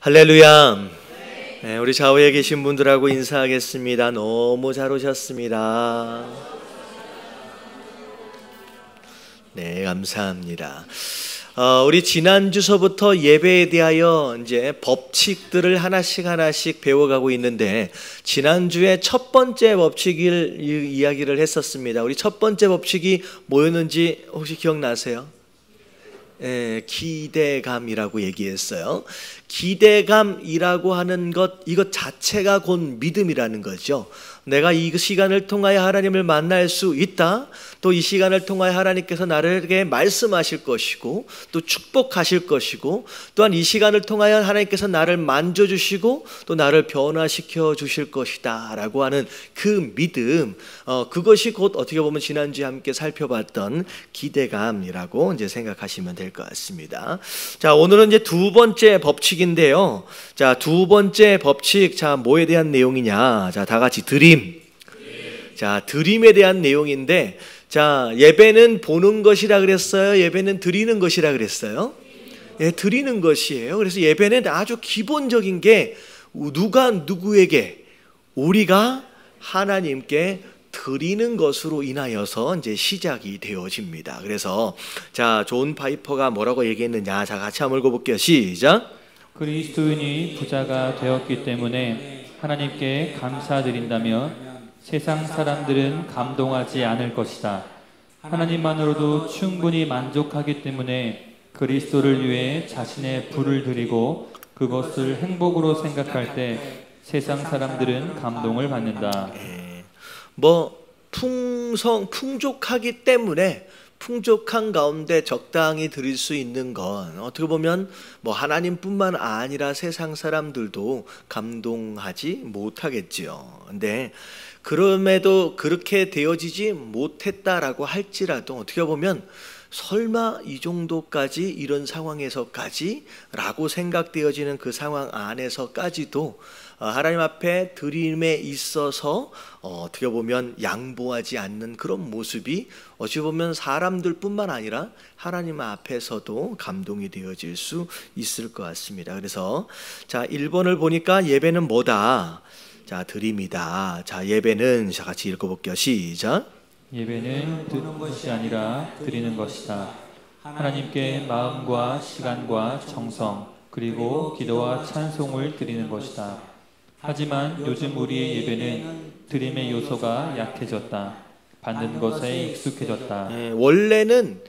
할렐루야. 네, 우리 좌우에 계신 분들하고 인사하겠습니다. 너무 잘 오셨습니다. 네, 감사합니다. 우리 지난주서부터 예배에 대하여 이제 법칙들을 하나씩 배워가고 있는데, 지난주에 첫 번째 법칙을 이야기를 했었습니다. 우리 첫 번째 법칙이 뭐였는지 혹시 기억나세요? 기대감이라고 얘기했어요. 기대감이라고 하는 이것 자체가 곧 믿음이라는 거죠. 내가 이 시간을 통하여 하나님을 만날 수 있다. 또 이 시간을 통하여 하나님께서 나에게 말씀하실 것이고 또 축복하실 것이고, 또한 이 시간을 통하여 하나님께서 나를 만져주시고 또 나를 변화시켜 주실 것이다 라고 하는 그 믿음, 그것이 곧 어떻게 보면 지난주에 함께 살펴봤던 기대감이라고 이제 생각하시면 될 것 같습니다. 자, 오늘은 이제 두 번째 법칙인데요. 자, 두 번째 법칙, 자, 뭐에 대한 내용이냐? 자, 다 같이 드림. 자, 드림에 대한 내용인데, 자, 예배는 보는 것이라 그랬어요? 예배는 드리는 것이라 그랬어요? 예, 드리는 것이에요. 그래서 예배는 아주 기본적인 게 누가 누구에게, 우리가 하나님께 드리는 것으로 인하여서 이제 시작이 되어집니다. 그래서 자, 존 파이퍼가 뭐라고 얘기했느냐? 자, 같이 한번 읽어볼게요. 시작. 그리스도인이 부자가 되었기 때문에 하나님께 감사드린다면 세상 사람들은 감동하지 않을 것이다. 하나님만으로도 충분히 만족하기 때문에 그리스도를 위해 자신의 부를 드리고 그것을 행복으로 생각할 때 세상 사람들은 감동을 받는다. 풍족하기 때문에 풍족한 가운데 적당히 드릴 수 있는 건 어떻게 보면 하나님뿐만 아니라 세상 사람들도 감동하지 못하겠지요. 근데 그럼에도 그렇게 되어지지 못했다라고 할지라도 어떻게 보면 설마 이 정도까지, 이런 상황에서까지 라고 생각되어지는 그 상황 안에서까지도 하나님 앞에 드림에 있어서 어떻게 보면 양보하지 않는 그런 모습이 어찌 보면 사람들뿐만 아니라 하나님 앞에서도 감동이 되어질 수 있을 것 같습니다. 그래서 자, 1번을 보니까 예배는 뭐다? 자, 드림이다. 자, 예배는, 자, 같이 읽어볼게요. 시작. 예배는 듣는 것이 아니라 드리는 것이다. 하나님께 마음과 시간과 정성 그리고 기도와 찬송을 드리는 것이다. 하지만 요즘 우리의 예배는 드림의 요소가 약해졌다. 받는 것에 익숙해졌다. 원래는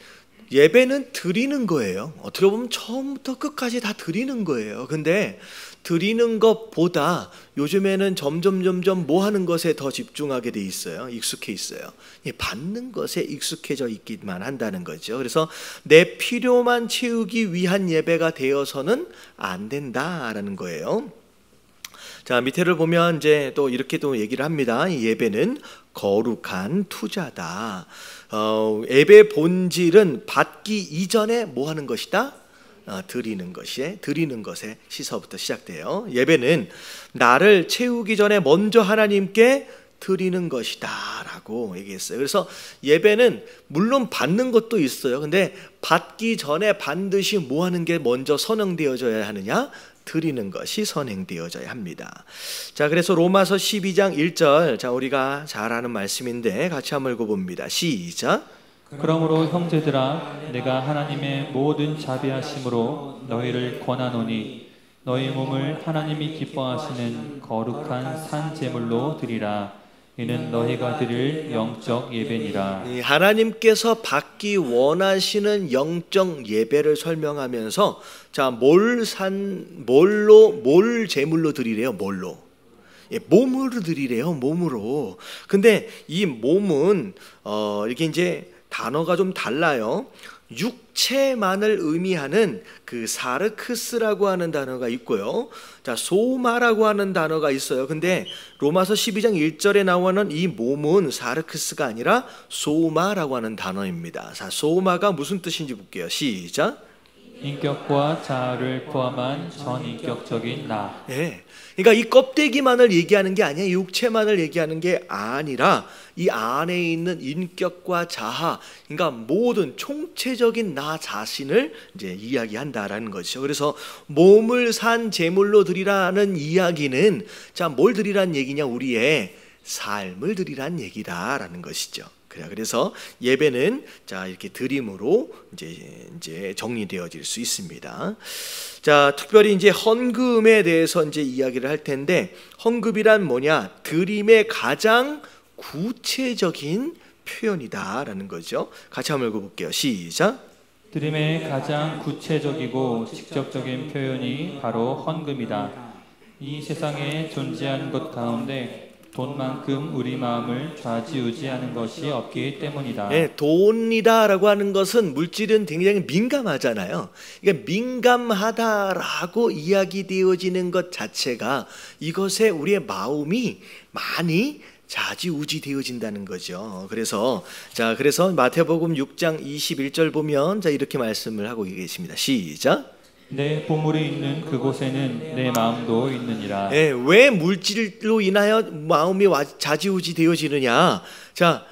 예배는 드리는 거예요. 어떻게 보면 처음부터 끝까지 다 드리는 거예요. 근데 드리는 것보다 요즘에는 점점 뭐 하는 것에 더 집중하게 돼 있어요. 익숙해 있어요. 받는 것에 익숙해져 있기만 한다는 거죠. 그래서 내 필요만 채우기 위한 예배가 되어서는 안 된다라는 거예요. 자, 밑에를 보면 이제 또 이렇게 또 얘기를 합니다. 이 예배는 거룩한 투자다. 예배 본질은 받기 이전에 뭐 하는 것이다? 드리는 것에 시서부터 시작돼요. 예배는 나를 채우기 전에 먼저 하나님께 드리는 것이다 라고 얘기했어요. 그래서 예배는 물론 받는 것도 있어요. 근데 받기 전에 반드시 뭐 하는 게 먼저 선행되어져야 하느냐? 드리는 것이 선행되어져야 합니다. 자, 그래서 로마서 12장 1절, 자, 우리가 잘 아는 말씀인데 같이 한번 읽어봅니다. 시작. 그러므로 형제들아, 내가 하나님의 모든 자비하심으로 너희를 권하노니 너희 몸을 하나님이 기뻐하시는 거룩한 산 제물로 드리라. 이는 너희가 드릴 영적 예배니라. 하나님께서 받기 원하시는 영적 예배를 설명하면서, 자, 뭘 제물로 드리래요? 뭘로? 몸으로 드리래요. 몸으로. 근데 이 몸은 이게 이제 단어가 좀 달라요. 육체만을 의미하는 그 사르크스라고 하는 단어가 있고요. 자, 소마라고 하는 단어가 있어요. 근데 로마서 12장 1절에 나오는 이 몸은 사르크스가 아니라 소마라고 하는 단어입니다. 자, 소마가 무슨 뜻인지 볼게요. 시작. 인격과 자아를 포함한 전인격적인 나. 예. 그러니까 이 껍데기만을 얘기하는 게 아니야. 육체만을 얘기하는 게 아니라 이 안에 있는 인격과 자아, 그러니까 모든 총체적인 나 자신을 이제 이야기한다라는 것이죠. 그래서 몸을 산 제물로 드리라는 이야기는 자, 뭘 드리라는 얘기냐? 우리의 삶을 드리라는 얘기다라는 것이죠. 그래서 예배는 자 이렇게 드림으로 이제 정리되어질 수 있습니다. 자, 특별히 이제 헌금에 대해서 이제 이야기를 할 텐데, 헌금이란 뭐냐? 드림의 가장 구체적인 표현이다라는 거죠. 같이 한번 읽어볼게요. 시작. 드림의 가장 구체적이고 직접적인 표현이 바로 헌금이다. 이 세상에 존재하는 것 가운데 돈만큼 우리 마음을 좌지우지하는 것이 없기 때문이다. 네, 돈이다라고 하는 것은 물질은 굉장히 민감하잖아요. 그러니까 민감하다라고 이야기되어지는 것 자체가 이것에 우리의 마음이 많이 좌지우지 되어진다는 거죠. 그래서 마태복음 6장 21절 보면 자 이렇게 말씀을 하고 계십니다. 시작. 내 보물이 있는 그곳에는 내 마음도 있느니라. 네, 왜 물질로 인하여 마음이 좌지우지 되어지느냐? 자,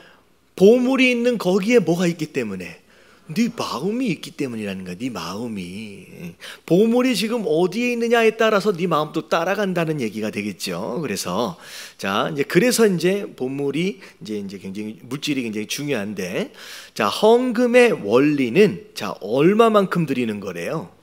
보물이 있는 거기에 뭐가 있기 때문에? 네 마음이 있기 때문이라는 거야. 네 마음이. 보물이 지금 어디에 있느냐에 따라서 네 마음도 따라간다는 얘기가 되겠죠. 그래서 그래서 보물이 이제 굉장히 물질이 굉장히 중요한데, 자, 헌금의 원리는 자 얼마만큼 드리는 거래요?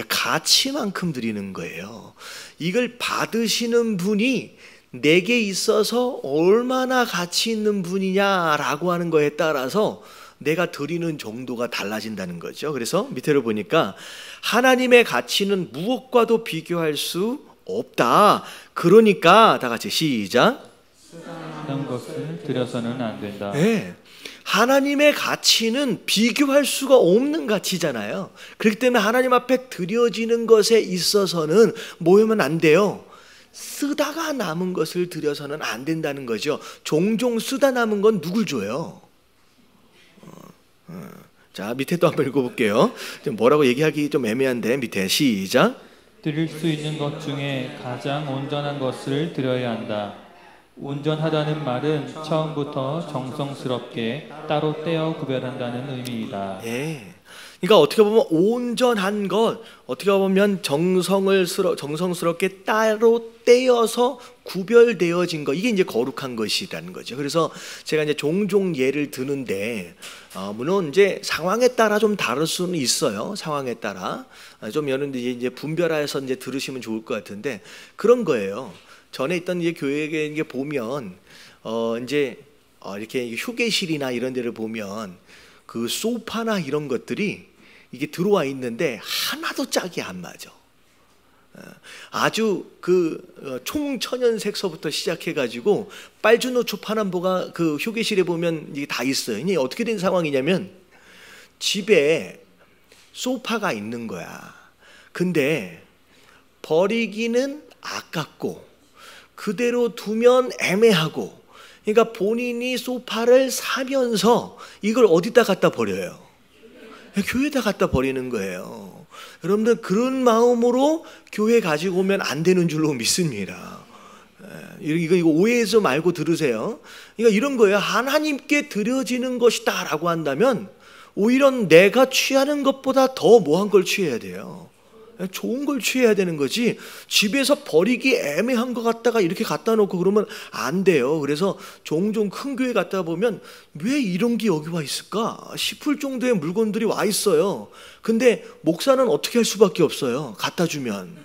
가치만큼 드리는 거예요. 이걸 받으시는 분이 내게 있어서 얼마나 가치 있는 분이냐라고 하는 거에 따라서 내가 드리는 정도가 달라진다는 거죠. 그래서 밑으로 보니까 하나님의 가치는 무엇과도 비교할 수 없다. 그러니까 다 같이 시작. 쓰다는 것을 드려서는 안 된다. 네. 하나님의 가치는 비교할 수가 없는 가치잖아요. 그렇기 때문에 하나님 앞에 드려지는 것에 있어서는 뭐하면 안 돼요? 쓰다가 남은 것을 드려서는 안 된다는 거죠. 종종 쓰다 남은 건 누굴 줘요? 자, 밑에 또 한번 읽어볼게요. 뭐라고 얘기하기 좀 애매한데 밑에 시작. 드릴 수 있는 것 중에 가장 온전한 것을 드려야 한다. 온전하다는 말은 처음부터 정성스럽게 따로 떼어 구별한다는 의미이다. 예. 그러니까 어떻게 보면 온전한 것, 어떻게 보면 정성스럽게 따로 떼어서 구별되어진 것, 이게 이제 거룩한 것이라는 거죠. 그래서 제가 이제 종종 예를 드는데, 물론 이제 상황에 따라 좀 다를 수는 있어요. 상황에 따라 좀 여러분들 이제 분별해서 이제 들으시면 좋을 것 같은데 그런 거예요. 전에 있던 이제 교회에 이게 보면 이렇게 휴게실이나 이런 데를 보면 그 소파나 이런 것들이 이게 들어와 있는데 하나도 짝이 안 맞아. 아주 그 총천연색서부터 시작해가지고 빨주노초 파남보가 그 휴게실에 보면 이게 다 있어요. 이게 어떻게 된 상황이냐면 집에 소파가 있는 거야. 근데 버리기는 아깝고 그대로 두면 애매하고, 그러니까 본인이 소파를 사면서 이걸 어디다 갖다 버려요? 교회에다 갖다 버리는 거예요. 여러분들 그런 마음으로 교회 가지고 오면 안 되는 줄로 믿습니다. 이거 오해해서 말고 들으세요. 그러니까 이런 거예요. 하나님께 드려지는 것이다라고 한다면 오히려 내가 취하는 것보다 더 뭐한 걸 취해야 돼요. 좋은 걸 취해야 되는 거지 집에서 버리기 애매한 것 같다가 이렇게 갖다 놓고 그러면 안 돼요. 그래서 종종 큰 교회 갔다 보면 왜 이런 게 여기 와 있을까 싶을 정도의 물건들이 와 있어요. 근데 목사는 어떻게 할 수밖에 없어요. 갖다 주면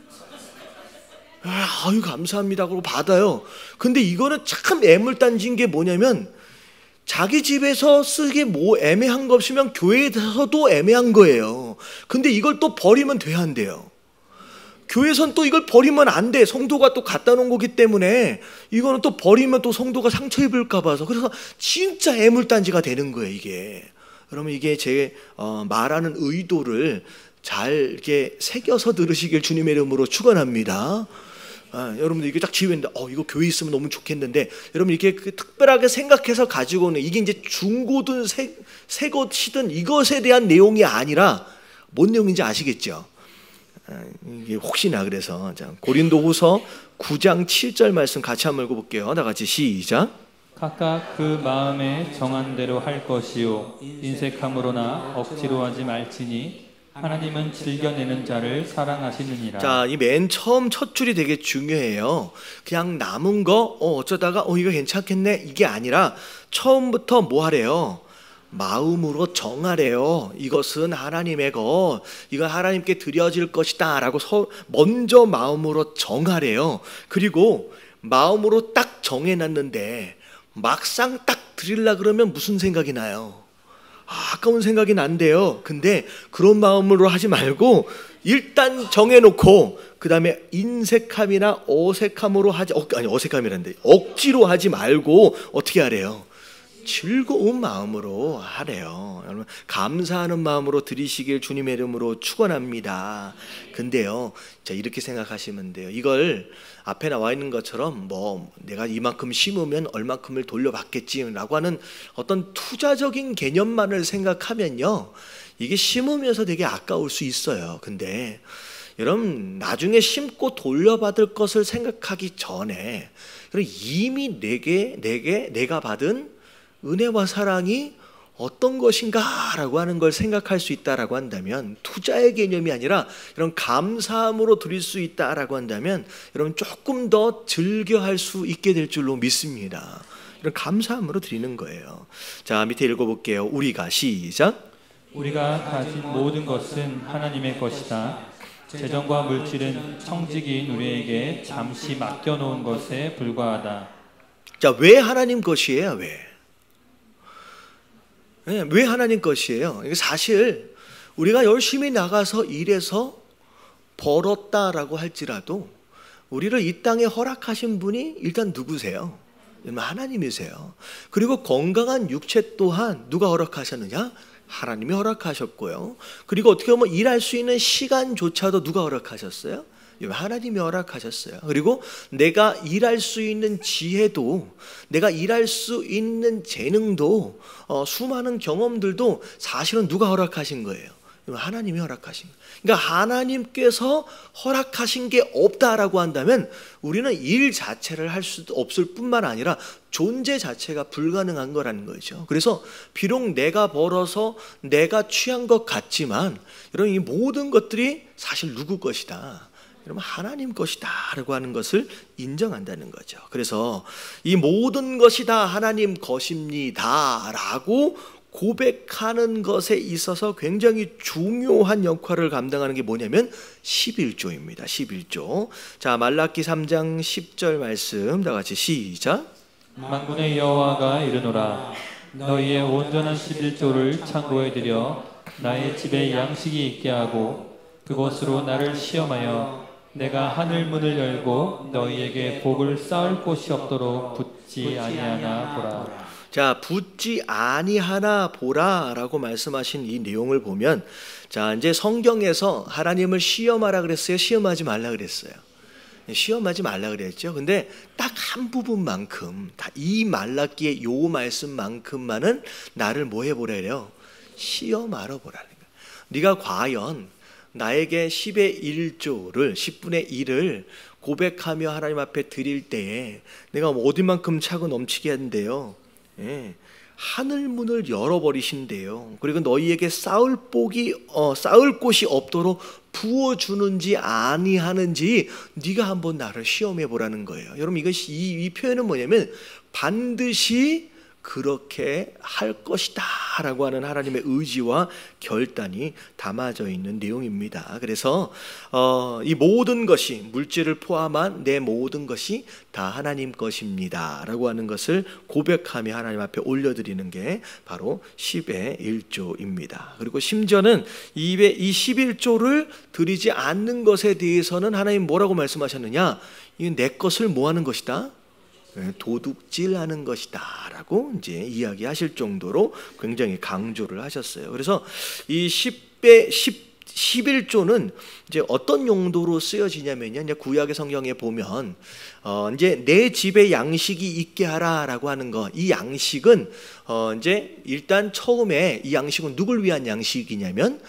아유 감사합니다 그러고 받아요. 근데 이거는 참 애물단지인 게 뭐냐면 자기 집에서 쓰기 뭐 애매한 거 없으면 교회에서도 애매한 거예요. 근데 이걸 또 버리면 돼야 안 돼요. 교회에선 또 이걸 버리면 안 돼. 성도가 또 갖다 놓은 거기 때문에 이거는 또 버리면 또 성도가 상처 입을까 봐서. 그래서 진짜 애물단지가 되는 거예요 이게. 그러면 이게 제 말하는 의도를 잘 이렇게 새겨서 들으시길 주님의 이름으로 축원합니다. 여러분들 이게 딱 지휘했는데 이거 교회 있으면 너무 좋겠는데 여러분 이렇게 특별하게 생각해서 가지고는 이게 이제 중고든 새 것이든 이것에 대한 내용이 아니라 뭔 내용인지 아시겠죠? 이게 혹시나 그래서 자, 고린도후서 9장 7절 말씀 같이 한번 읽어볼게요. 다 같이 시작. 각각 그 마음에 정한 대로 할 것이요 인색함으로나 억지로 하지 말지니 하나님은 즐겨내는 자를 사랑하시느니라. 자, 이 맨 처음 첫 줄이 되게 중요해요. 그냥 남은 거 어쩌다가 이거 괜찮겠네 이게 아니라 처음부터 뭐 하래요? 마음으로 정하래요. 이것은 하나님의 것, 이건 하나님께 드려질 것이다 라고 먼저 마음으로 정하래요. 그리고 마음으로 딱 정해놨는데 막상 딱 드리려 그러면 무슨 생각이 나요? 아까운 생각이 난대요. 근데 그런 마음으로 하지 말고 일단 정해놓고 그 다음에 인색함이나 어색함으로 어색함이란데 억지로 하지 말고 어떻게 하래요? 즐거운 마음으로 하래요. 여러분 감사하는 마음으로 드리시길 주님의 이름으로 축원합니다. 근데요, 자 이렇게 생각하시면 돼요. 이걸 앞에 나와 있는 것처럼 뭐 내가 이만큼 심으면 얼만큼을 돌려받겠지라고 하는 어떤 투자적인 개념만을 생각하면요, 이게 심으면서 되게 아까울 수 있어요. 근데 여러분 나중에 심고 돌려받을 것을 생각하기 전에 이미 내가 받은 은혜와 사랑이 어떤 것인가라고 하는 걸 생각할 수 있다라고 한다면, 투자의 개념이 아니라 이런 감사함으로 드릴 수 있다라고 한다면 여러분 조금 더 즐겨할 수 있게 될 줄로 믿습니다. 이런 감사함으로 드리는 거예요. 자, 밑에 읽어볼게요. 우리가 시작. 우리가 가진 모든 것은 하나님의 것이다. 재정과 물질은 청지기인 우리에게 잠시 맡겨놓은 것에 불과하다. 자, 왜 하나님 것이에요? 왜 하나님 것이에요? 이게 사실 우리가 열심히 나가서 일해서 벌었다라고 할지라도 우리를 이 땅에 허락하신 분이 일단 누구세요? 하나님이세요. 그리고 건강한 육체 또한 누가 허락하셨느냐? 하나님이 허락하셨고요. 그리고 어떻게 보면 일할 수 있는 시간조차도 누가 허락하셨어요? 하나님이 허락하셨어요. 그리고 내가 일할 수 있는 지혜도, 내가 일할 수 있는 재능도, 수많은 경험들도 사실은 누가 허락하신 거예요? 하나님이 허락하신 거예요. 그러니까 하나님께서 허락하신 게 없다라고 한다면 우리는 일 자체를 할 수도 없을 뿐만 아니라 존재 자체가 불가능한 거라는 거죠. 그래서 비록 내가 벌어서 내가 취한 것 같지만 여러분 이 모든 것들이 사실 누구 것이다? 여러분 하나님 것이다 라고 하는 것을 인정한다는 거죠. 그래서 이 모든 것이 다 하나님 것입니다 라고 고백하는 것에 있어서 굉장히 중요한 역할을 감당하는 게 뭐냐면 11조입니다. 11조. 자, 말라기 3장 10절 말씀 다 같이 시작. 만군의 여호와가 이르노라. 너희의 온전한 11조를 창고에 들여 나의 집에 양식이 있게 하고 그것으로 나를 시험하여 내가 하늘 문을 열고 너희에게 복을 쌓을 곳이 없도록 붙지 아니하나 보라. 자, 붙지 아니하나 보라라고 말씀하신 이 내용을 보면, 자 이제 성경에서 하나님을 시험하라 그랬어요? 시험하지 말라 그랬어요? 시험하지 말라 그랬죠. 근데 딱 한 부분만큼, 이 말라기의 요 말씀만큼만은 나를 뭐 해보라 그래요? 시험하러 보라는 거예요. 네가 과연 나에게 10의 1조를 10분의 1을 고백하며 하나님 앞에 드릴 때에 내가 어디만큼 차고 넘치게 한대요? 하늘 문을 열어버리신대요. 그리고 너희에게 쌓을 곳이 없도록 부어주는지 아니하는지 네가 한번 나를 시험해 보라는 거예요. 여러분 이것이 이 표현은 뭐냐면 반드시 그렇게 할 것이다 라고 하는 하나님의 의지와 결단이 담아져 있는 내용입니다. 그래서 이 모든 것이, 물질을 포함한 내 모든 것이 다 하나님 것입니다 라고 하는 것을 고백하며 하나님 앞에 올려드리는 게 바로 10의 1조입니다. 그리고 심지어는 이 11조를 드리지 않는 것에 대해서는 하나님 뭐라고 말씀하셨느냐? 이건 내 것을 뭐 하는 것이다? 도둑질하는 것이다 라고 이제 이야기하실 정도로 굉장히 강조를 하셨어요. 그래서 이 11조는 이제 어떤 용도로 쓰여지냐면요, 이제 구약의 성경에 보면 이제 내 집에 양식이 있게 하라라고 하는 거, 이 양식은 이제 일단 처음에 이 양식은 누굴 위한 양식이냐면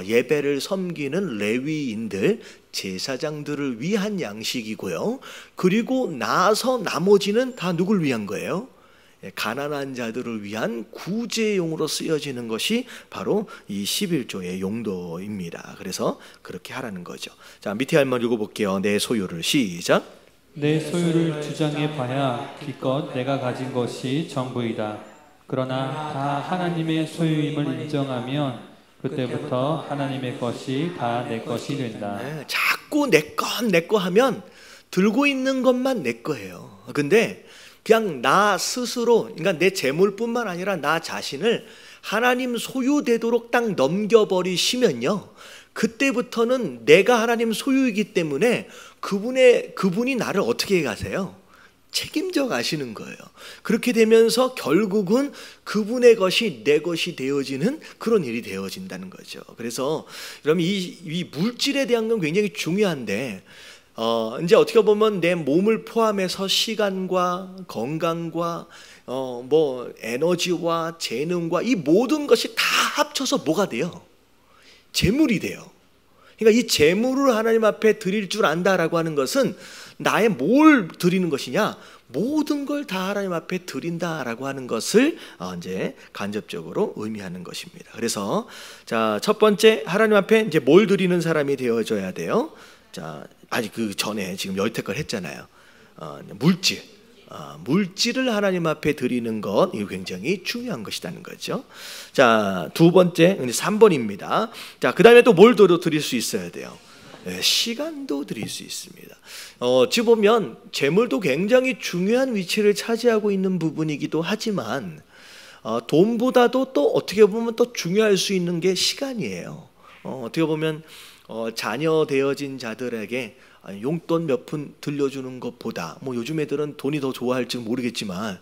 예배를 섬기는 레위인들, 제사장들을 위한 양식이고요. 그리고 나서 나머지는 다 누굴 위한 거예요? 가난한 자들을 위한 구제용으로 쓰여지는 것이 바로 이 11조의 용도입니다. 그래서 그렇게 하라는 거죠. 자, 밑에 한번 읽어볼게요. 내 소유를 시작. 내 소유를 주장해 봐야 기껏 내가 가진 것이 전부이다. 그러나 다 하나님의 소유임을 인정하면 그때부터 하나님의 것이 다 내 것이 된다. 자꾸 내 거 하면 들고 있는 것만 내 거예요. 근데 그냥 나 스스로, 그러니까 내 재물뿐만 아니라 나 자신을 하나님 소유되도록 딱 넘겨버리시면요, 그때부터는 내가 하나님 소유이기 때문에 그분이 나를 어떻게 가세요? 책임져 가시는 거예요. 그렇게 되면서 결국은 그분의 것이 내 것이 되어지는 그런 일이 되어진다는 거죠. 그래서 여러분, 이 물질에 대한 건 굉장히 중요한데, 이제 어떻게 보면 내 몸을 포함해서 시간과 건강과 뭐 에너지와 재능과 이 모든 것이 다 합쳐서 뭐가 돼요? 재물이 돼요. 그러니까 이 재물을 하나님 앞에 드릴 줄 안다라고 하는 것은 나의 뭘 드리는 것이냐? 모든 걸 다 하나님 앞에 드린다라고 하는 것을 이제 간접적으로 의미하는 것입니다. 그래서 자, 첫 번째, 하나님 앞에 이제 뭘 드리는 사람이 되어져야 돼요. 자, 아직 그 전에 지금 여태껏 했잖아요. 물질을 하나님 앞에 드리는 것, 이거 굉장히 중요한 것이라는 거죠. 자, 두 번째, 3번입니다. 자, 그 다음에 또 뭘 드릴 수 있어야 돼요? 시간도 드릴 수 있습니다. 지금 보면 재물도 굉장히 중요한 위치를 차지하고 있는 부분이기도 하지만 돈보다도 또 어떻게 보면 또 중요할 수 있는 게 시간이에요. 어떻게 보면 자녀 되어진 자들에게 용돈 몇 푼 들려주는 것보다, 뭐 요즘 애들은 돈이 더 좋아할지 모르겠지만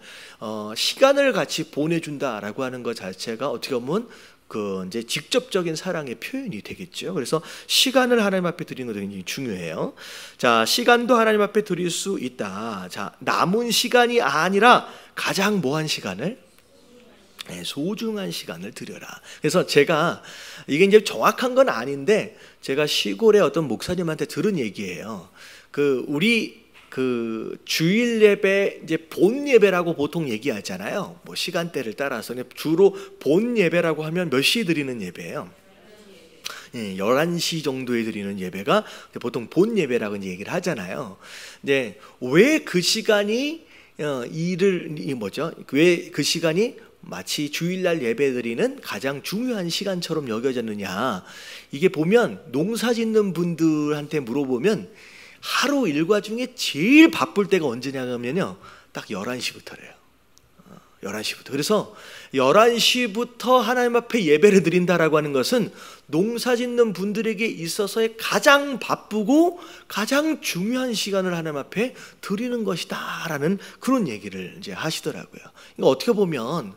시간을 같이 보내준다라고 하는 것 자체가 어떻게 보면 그 이제 직접적인 사랑의 표현이 되겠죠. 그래서 시간을 하나님 앞에 드리는 것도 굉장히 중요해요. 자, 시간도 하나님 앞에 드릴 수 있다. 자, 남은 시간이 아니라 가장 뭐한 시간을? 소중한 시간을 드려라. 그래서 제가 이게 이제 정확한 건 아닌데 제가 시골의 어떤 목사님한테 들은 얘기예요. 우리 주일 예배, 이제 본 예배라고 보통 얘기하잖아요. 뭐 시간대를 따라서 주로 본 예배라고 하면 몇 시에 드리는 예배예요? 11시 정도에 드리는 예배가 보통 본 예배라고 이제 얘기를 하잖아요. 이제 왜 그 시간이 왜 그 시간이 마치 주일날 예배드리는 가장 중요한 시간처럼 여겨졌느냐? 이게 보면 농사 짓는 분들한테 물어보면 하루 일과 중에 제일 바쁠 때가 언제냐면요, 딱 11시부터래요. 11시부터. 그래서 11시부터 하나님 앞에 예배를 드린다라고 하는 것은 농사 짓는 분들에게 있어서의 가장 바쁘고 가장 중요한 시간을 하나님 앞에 드리는 것이다라는 그런 얘기를 이제 하시더라고요. 그러니까 어떻게 보면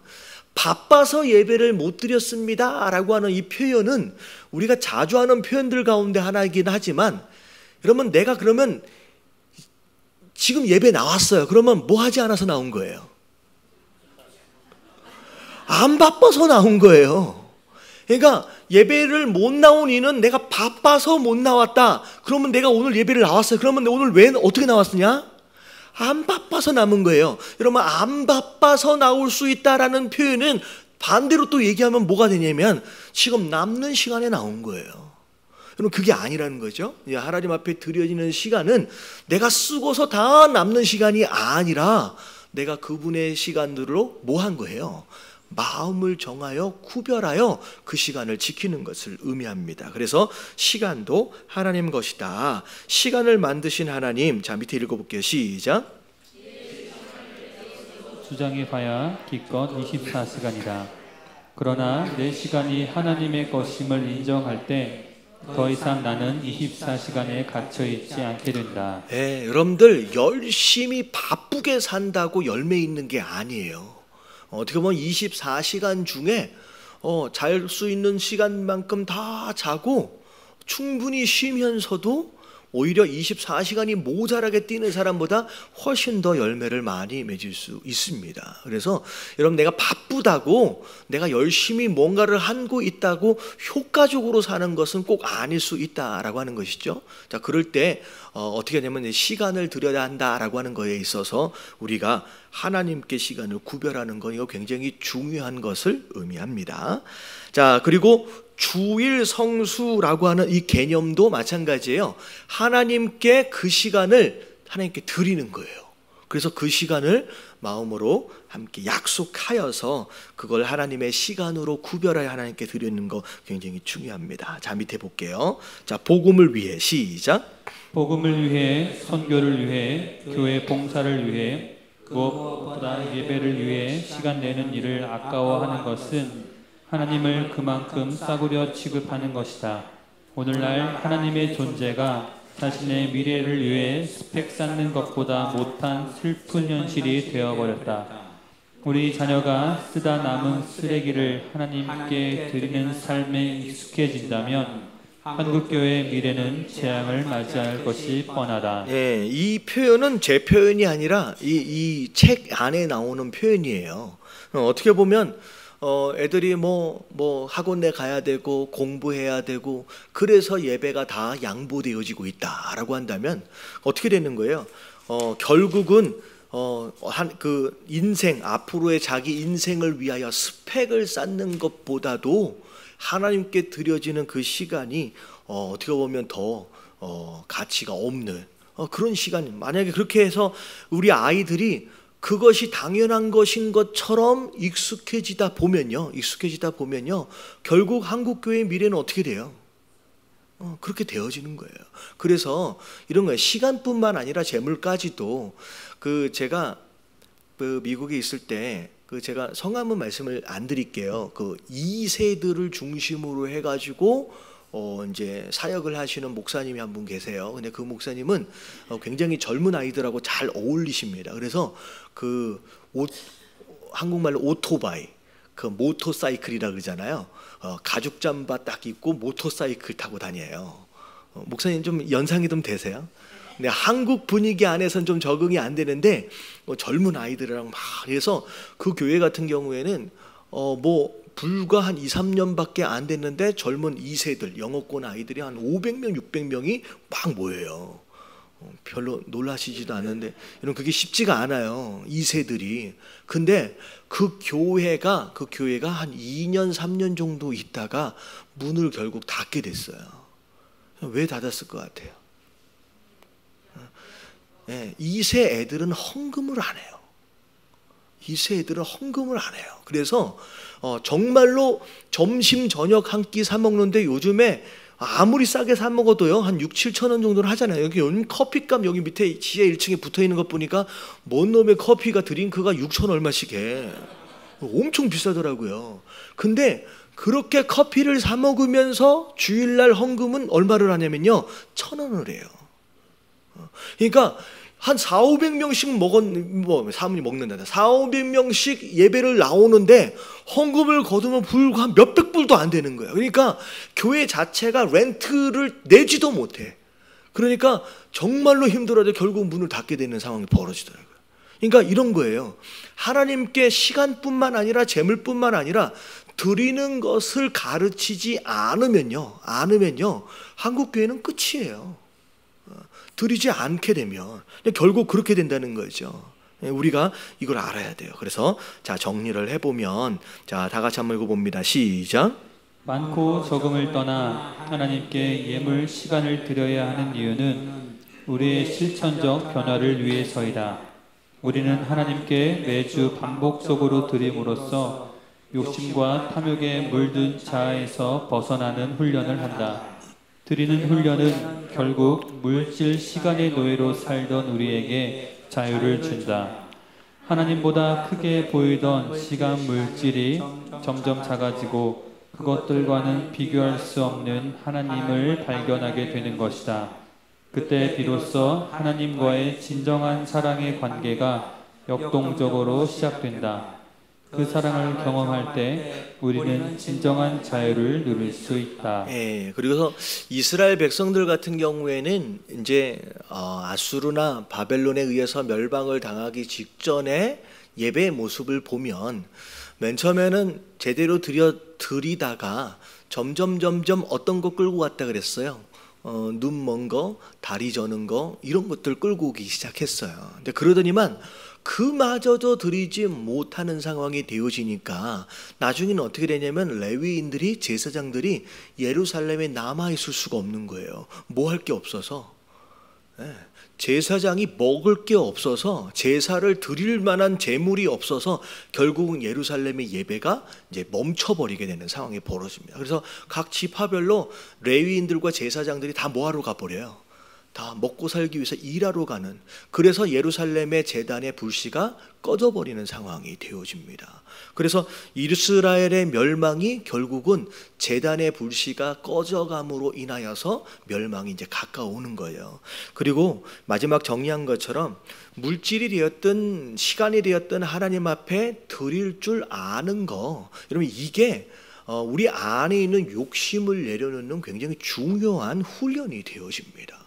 바빠서 예배를 못 드렸습니다라고 하는 이 표현은 우리가 자주 하는 표현들 가운데 하나이긴 하지만, 그러면 내가 그러면 지금 예배 나왔어요. 그러면 뭐 하지 않아서 나온 거예요? 안 바빠서 나온 거예요. 그러니까 예배를 못 나온 이는 내가 바빠서 못 나왔다. 그러면 내가 오늘 예배를 나왔어요. 그러면 오늘 왜 어떻게 나왔느냐? 안 바빠서 남은 거예요. 여러분, 안 바빠서 나올 수 있다라는 표현은 반대로 또 얘기하면 뭐가 되냐면 지금 남는 시간에 나온 거예요. 여러분, 그게 아니라는 거죠. 하나님 앞에 드려지는 시간은 내가 쓰고서 다 남는 시간이 아니라 내가 그분의 시간들로 뭐 한 거예요? 마음을 정하여 구별하여 그 시간을 지키는 것을 의미합니다. 그래서 시간도 하나님 것이다. 시간을 만드신 하나님. 자, 밑에 읽어볼게요. 시작. 주장해 봐야 기껏 24시간이다. 그러나 내 시간이 하나님의 것임을 인정할 때 더 이상 나는 24시간에 갇혀있지 않게 된다. 여러분들 열심히 바쁘게 산다고 열매 있는 게 아니에요. 어떻게 보면 24시간 중에 잘 수 있는 시간만큼 다 자고 충분히 쉬면서도 오히려 24시간이 모자라게 뛰는 사람보다 훨씬 더 열매를 많이 맺을 수 있습니다. 그래서 여러분, 내가 바쁘다고 내가 열심히 뭔가를 하고 있다고 효과적으로 사는 것은 꼭 아닐 수 있다라고 하는 것이죠. 자, 그럴 때 어떻게 하냐면 시간을 들여야 한다라고 하는 거에 있어서 우리가 하나님께 시간을 구별하는 건 이거 굉장히 중요한 것을 의미합니다. 자, 그리고 주일 성수라고 하는 이 개념도 마찬가지예요. 하나님께 그 시간을 하나님께 드리는 거예요. 그래서 그 시간을 마음으로 함께 약속하여서 그걸 하나님의 시간으로 구별하여 하나님께 드리는 거 굉장히 중요합니다. 자, 밑에 볼게요. 자, 복음을 위해 시작. 복음을 위해, 선교를 위해, 교회 봉사를 위해, 무엇보다 예배를 위해 시간 내는 일을 아까워하는 것은 하나님을 그만큼 싸구려 취급하는 것이다. 오늘날 하나님의 존재가 자신의 미래를 위해 스펙 쌓는 것보다 못한 슬픈 현실이 되어버렸다. 우리 자녀가 쓰다 남은 쓰레기를 하나님께 드리는 삶에 익숙해진다면 한국교회의 미래는 재앙을 맞이할 것이 뻔하다. 네, 이 표현은 제 표현이 아니라 이 책 안에 나오는 표현이에요. 어떻게 보면 애들이 뭐 학원에 가야 되고 공부해야 되고 그래서 예배가 다 양보되어지고 있다라고 한다면 어떻게 되는 거예요? 결국은 그 인생, 앞으로의 자기 인생을 위하여 스펙을 쌓는 것보다도 하나님께 드려지는 그 시간이 어떻게 보면 더 가치가 없는 그런 시간. 만약에 그렇게 해서 우리 아이들이 그것이 당연한 것인 것처럼 익숙해지다 보면요, 결국 한국교회의 미래는 어떻게 돼요? 그렇게 되어지는 거예요. 그래서 이런 거예요. 시간뿐만 아니라 재물까지도 제가 미국에 있을 때 제가 성함은 말씀을 안 드릴게요. 2세들을 중심으로 해가지고 이제 사역을 하시는 목사님이 한 분 계세요. 근데 그 목사님은 굉장히 젊은 아이들하고 잘 어울리십니다. 그래서 한국말로 오토바이, 모터사이클이라 그러잖아요. 가죽 잠바 딱 입고 모터사이클 타고 다녀요. 목사님 좀 연상이 좀 되세요? 근데 한국 분위기 안에서는 좀 적응이 안 되는데 젊은 아이들이랑 막 해서 그 교회 같은 경우에는 불과 한 2, 3년밖에 안 됐는데 젊은 2세들, 영어권 아이들이 한 500명, 600명이 막 모여요. 별로 놀라시지도 않는데 이런 그게 쉽지가 않아요. 2세들이. 근데 그 교회가 한 2년, 3년 정도 있다가 문을 결국 닫게 됐어요. 왜 닫았을 것 같아요? 2세 애들은 헌금을 안 해요. 2세 애들은 헌금을 안 해요. 그래서 정말로 점심 저녁 한 끼 사 먹는데 요즘에 아무리 싸게 사 먹어도요 한 6, 7천 원 정도는 하잖아요. 여기 커피값 여기 밑에 지하 1층에 붙어 있는 것 보니까 뭔 놈의 커피가 드링크가 6천 얼마씩 해. 엄청 비싸더라고요. 근데 그렇게 커피를 사 먹으면서 주일날 헌금은 얼마를 하냐면요 1,000원을 해요. 그러니까 한 4, 500명씩 사모님 먹는다. 4, 500명씩 예배를 나오는데 헌금을 거두면 불과 한 몇백 불도 안 되는 거예요. 그러니까 교회 자체가 렌트를 내지도 못해. 그러니까 정말로 힘들어도 결국 문을 닫게 되는 상황이 벌어지더라고요. 그러니까 이런 거예요. 하나님께 시간뿐만 아니라 재물뿐만 아니라 드리는 것을 가르치지 않으면요 한국교회는 끝이에요. 드리지 않게 되면 결국 그렇게 된다는 거죠. 우리가 이걸 알아야 돼요. 그래서 자 정리를 해보면 자 다 같이 한번 읽어봅니다. 시작. 많고 적음을 떠나 하나님께 예물 시간을 드려야 하는 이유는 우리의 실천적 변화를 위해서이다. 우리는 하나님께 매주 반복적으로 드림으로써 욕심과 탐욕에 물든 자아에서 벗어나는 훈련을 한다. 드리는 훈련은 결국 물질 시간의 노예로 살던 우리에게 자유를 준다. 하나님보다 크게 보이던 시간 물질이 점점 작아지고 그것들과는 비교할 수 없는 하나님을 발견하게 되는 것이다. 그때 비로소 하나님과의 진정한 사랑의 관계가 역동적으로 시작된다. 그 사랑을 경험할 때 우리는 진정한 자유를 누릴 수 있다. 예, 그리고 이스라엘 백성들 같은 경우에는 이제 아수르나 바벨론에 의해서 멸망을 당하기 직전에 예배의 모습을 보면 맨 처음에는 제대로 드리다가 점점 어떤 거 끌고 왔다 그랬어요. 눈 먼 거, 다리 저는 거 이런 것들 끌고 오기 시작했어요. 근데 그러더니만 그마저도 드리지 못하는 상황이 되어지니까 나중에는 어떻게 되냐면 레위인들이 제사장들이 예루살렘에 남아 있을 수가 없는 거예요. 뭐 할 게 없어서. 제사장이 먹을 게 없어서 제사를 드릴 만한 재물이 없어서 결국은 예루살렘의 예배가 이제 멈춰버리게 되는 상황이 벌어집니다. 그래서 각 지파별로 레위인들과 제사장들이 다 뭐하러 가버려요? 다 먹고 살기 위해서 일하러 가는, 그래서 예루살렘의 제단의 불씨가 꺼져버리는 상황이 되어집니다. 그래서 이스라엘의 멸망이 결국은 제단의 불씨가 꺼져감으로 인하여서 멸망이 이제 가까워오는 거예요. 그리고 마지막 정리한 것처럼 물질이 되었든 시간이 되었든 하나님 앞에 드릴 줄 아는 거, 여러분 이게 우리 안에 있는 욕심을 내려놓는 굉장히 중요한 훈련이 되어집니다.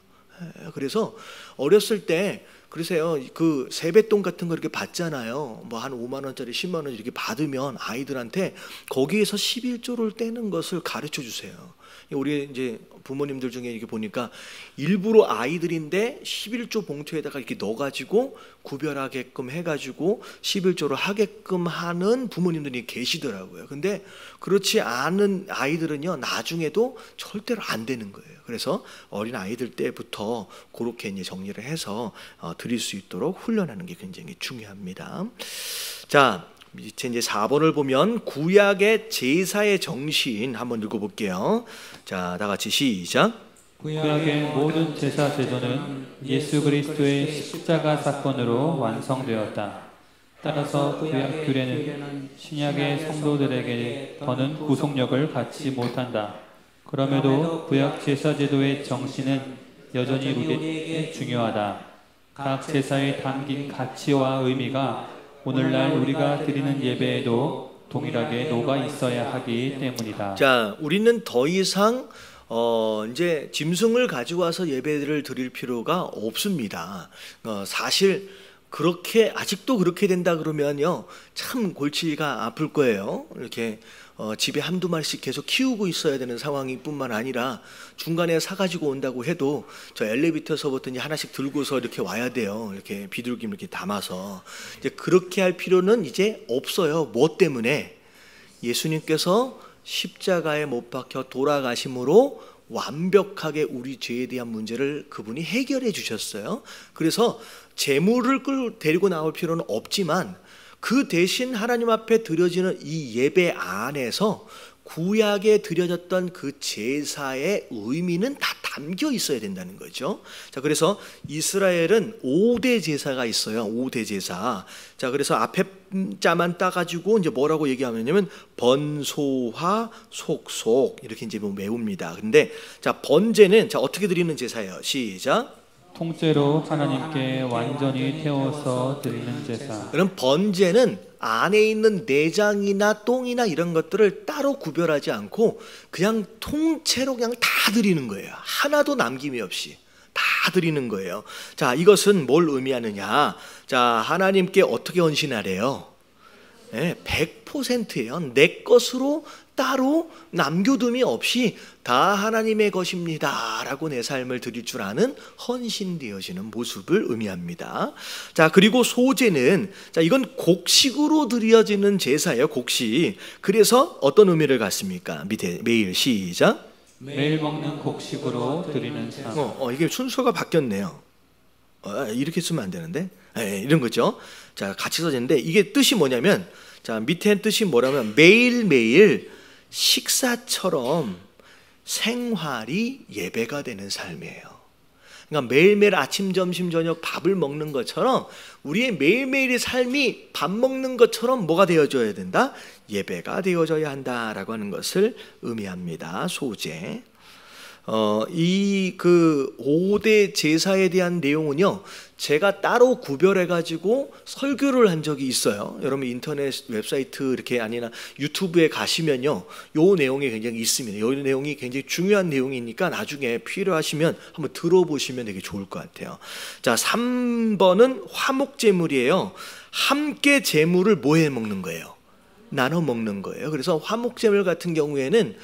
그래서 어렸을 때 그러세요. 그 세뱃돈 같은 거 이렇게 받잖아요. 뭐 한 5만 원짜리 10만 원 이렇게 받으면 아이들한테 거기에서 11조를 떼는 것을 가르쳐 주세요. 우리 이제 부모님들 중에 이렇게 보니까 일부러 아이들인데 11조 봉투에다가 이렇게 넣어가지고 구별하게끔 해가지고 11조를 하게끔 하는 부모님들이 계시더라고요. 근데 그렇지 않은 아이들은요, 나중에도 절대로 안 되는 거예요. 그래서 어린 아이들 때부터 그렇게 이제 정리를 해서 드릴 수 있도록 훈련하는 게 굉장히 중요합니다. 자, 이제 4번을 보면 구약의 제사의 정신 한번 읽어볼게요. 자, 다 같이 시작. 구약의 모든 제사 제도는 예수 그리스도의 십자가 사건으로 완성되었다. 따라서 구약 규례는 신약의 성도들에게 더는 구속력을 갖지 못한다. 그럼에도 구약 제사 제도의 정신은 여전히 우리에게 중요하다. 각 제사에 담긴 가치와 의미가 오늘날 우리가 드리는 예배에도 동일하게 녹아 있어야 하기 때문이다. 자, 우리는 더 이상 이제 짐승을 가지고 와서 예배를 드릴 필요가 없습니다. 사실 그렇게 아직도 그렇게 된다 그러면요, 참 골치가 아플 거예요. 이렇게 집에 한두 마리씩 계속 키우고 있어야 되는 상황이 뿐만 아니라 중간에 사가지고 온다고 해도 저 엘리베이터서부터 이제 하나씩 들고서 이렇게 와야 돼요. 이렇게 비둘기 이렇게 담아서. 이제 그렇게 할 필요는 이제 없어요. 뭐 때문에? 예수님께서 십자가에 못 박혀 돌아가심으로 완벽하게 우리 죄에 대한 문제를 그분이 해결해 주셨어요. 그래서 재물을 데리고 나올 필요는 없지만 그 대신 하나님 앞에 드려지는 이 예배 안에서 구약에 드려졌던 그 제사의 의미는 다 담겨 있어야 된다는 거죠. 자, 그래서 이스라엘은 5대 제사가 있어요. 5대 제사. 자, 그래서 앞에 자만 따가지고 이제 뭐라고 얘기하냐면 번소화, 속속 이렇게 이제 외웁니다. 근데 자, 번제는 자 어떻게 드리는 제사예요? 시작. 통째로 하나님께 완전히 태워서 드리는 제사. 그럼 번제는 안에 있는 내장이나 똥이나 이런 것들을 따로 구별하지 않고 그냥 통째로 그냥 다 드리는 거예요. 하나도 남김이 없이 다 드리는 거예요. 자, 이것은 뭘 의미하느냐? 자, 하나님께 어떻게 헌신하래요? 네, 100%예요. 내 것으로 따로 남겨둠이 없이 다 하나님의 것입니다 라고 내 삶을 드릴 줄 아는 헌신되어지는 모습을 의미합니다. 자, 그리고 소제는 자, 이건 곡식으로 드려지는 제사예요. 곡식. 그래서 어떤 의미를 갖습니까? 밑에 매일 시작. 매일 먹는 곡식으로 드리는 상. 이게 순서가 바뀌었네요. 이렇게 쓰면 안 되는데 이런 거죠. 자, 같이 써졌는데 이게 뜻이 뭐냐면, 자, 밑에 뜻이 뭐라면 매일매일 식사처럼 생활이 예배가 되는 삶이에요. 그러니까 매일매일 아침, 점심, 저녁 밥을 먹는 것처럼 우리의 매일매일의 삶이 밥 먹는 것처럼 뭐가 되어져야 된다? 예배가 되어져야 한다라고 하는 것을 의미합니다. 소제. 이 그 5대 제사에 대한 내용은요, 제가 따로 구별해가지고 설교를 한 적이 있어요. 여러분 인터넷 웹사이트 이렇게 아니나 유튜브에 가시면요, 요 내용이 굉장히 있습니다. 요 내용이 굉장히 중요한 내용이니까 나중에 필요하시면 한번 들어보시면 되게 좋을 것 같아요. 자, 3번은 화목제물이에요. 함께 제물을 뭐 해 먹는 거예요? 나눠 먹는 거예요. 그래서 화목제물 같은 경우에는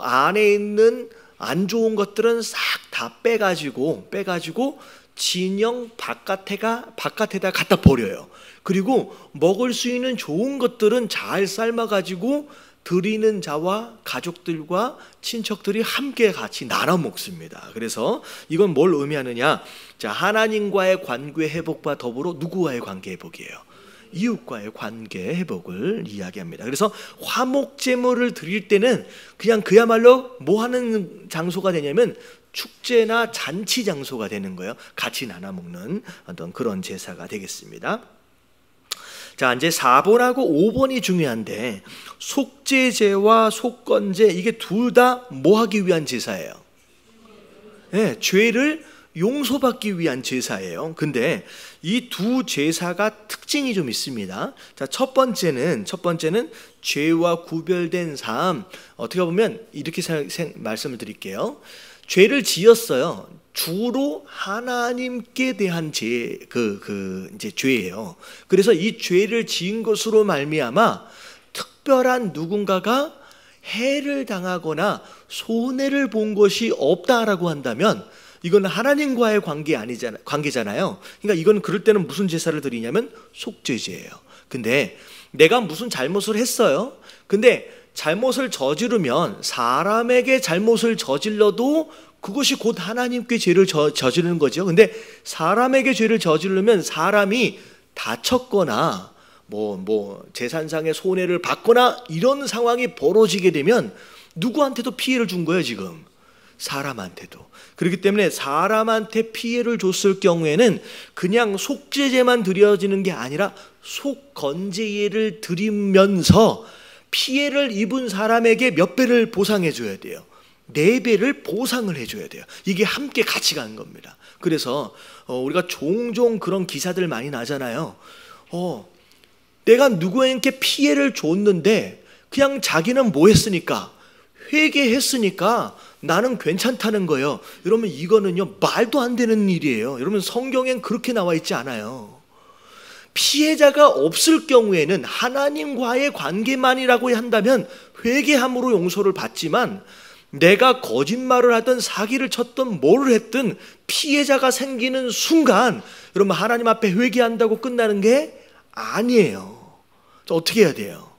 안에 있는 안 좋은 것들은 싹 다 빼가지고 진영 바깥에다 갖다 버려요. 그리고 먹을 수 있는 좋은 것들은 잘 삶아가지고 드리는 자와 가족들과 친척들이 함께 같이 나눠 먹습니다. 그래서 이건 뭘 의미하느냐? 자, 하나님과의 관계 회복과 더불어 누구와의 관계 회복이에요? 이웃과의 관계 회복을 이야기합니다. 그래서 화목제물을 드릴 때는 그냥 그야말로 뭐 하는 장소가 되냐면 축제나 잔치 장소가 되는 거예요. 같이 나눠 먹는 어떤 그런 제사가 되겠습니다. 자, 이제 4번하고 5번이 중요한데, 속죄제와 속건제, 이게 둘 다 뭐 하기 위한 제사예요? 네, 죄를 용서받기 위한 제사예요. 근데 이 두 제사가 특징이 좀 있습니다. 자, 첫 번째는 죄와 구별된 삶. 어떻게 보면 이렇게 말씀을 드릴게요. 죄를 지었어요. 주로 하나님께 대한 이제 죄예요. 그래서 이 죄를 지은 것으로 말미암아 특별한 누군가가 해를 당하거나 손해를 본 것이 없다라고 한다면 이건 하나님과의 관계잖아요. 그러니까 이건 그럴 때는 무슨 제사를 드리냐면 속죄제예요. 근데 내가 무슨 잘못을 했어요. 근데 잘못을 저지르면 사람에게 잘못을 저질러도 그것이 곧 하나님께 죄를 저지르는 거죠. 근데 사람에게 죄를 저지르면 사람이 다쳤거나 뭐 재산상의 손해를 받거나 이런 상황이 벌어지게 되면 누구한테도 피해를 준 거예요, 지금. 사람한테도. 그렇기 때문에 사람한테 피해를 줬을 경우에는 그냥 속죄제만 드려지는 게 아니라 속건제를 드리면서 피해를 입은 사람에게 몇 배를 보상해 줘야 돼요. 4배를 보상을 해줘야 돼요. 이게 함께 같이 가는 겁니다. 그래서 우리가 종종 그런 기사들 많이 나잖아요. 내가 누구에게 피해를 줬는데 그냥 자기는 뭐 했으니까? 회개했으니까 나는 괜찮다는 거예요. 여러분, 이거는요 말도 안 되는 일이에요. 여러분, 성경엔 그렇게 나와 있지 않아요. 피해자가 없을 경우에는 하나님과의 관계만이라고 한다면 회개함으로 용서를 받지만, 내가 거짓말을 하든 사기를 쳤든 뭘 했든 피해자가 생기는 순간 여러분, 하나님 앞에 회개한다고 끝나는 게 아니에요. 어떻게 해야 돼요?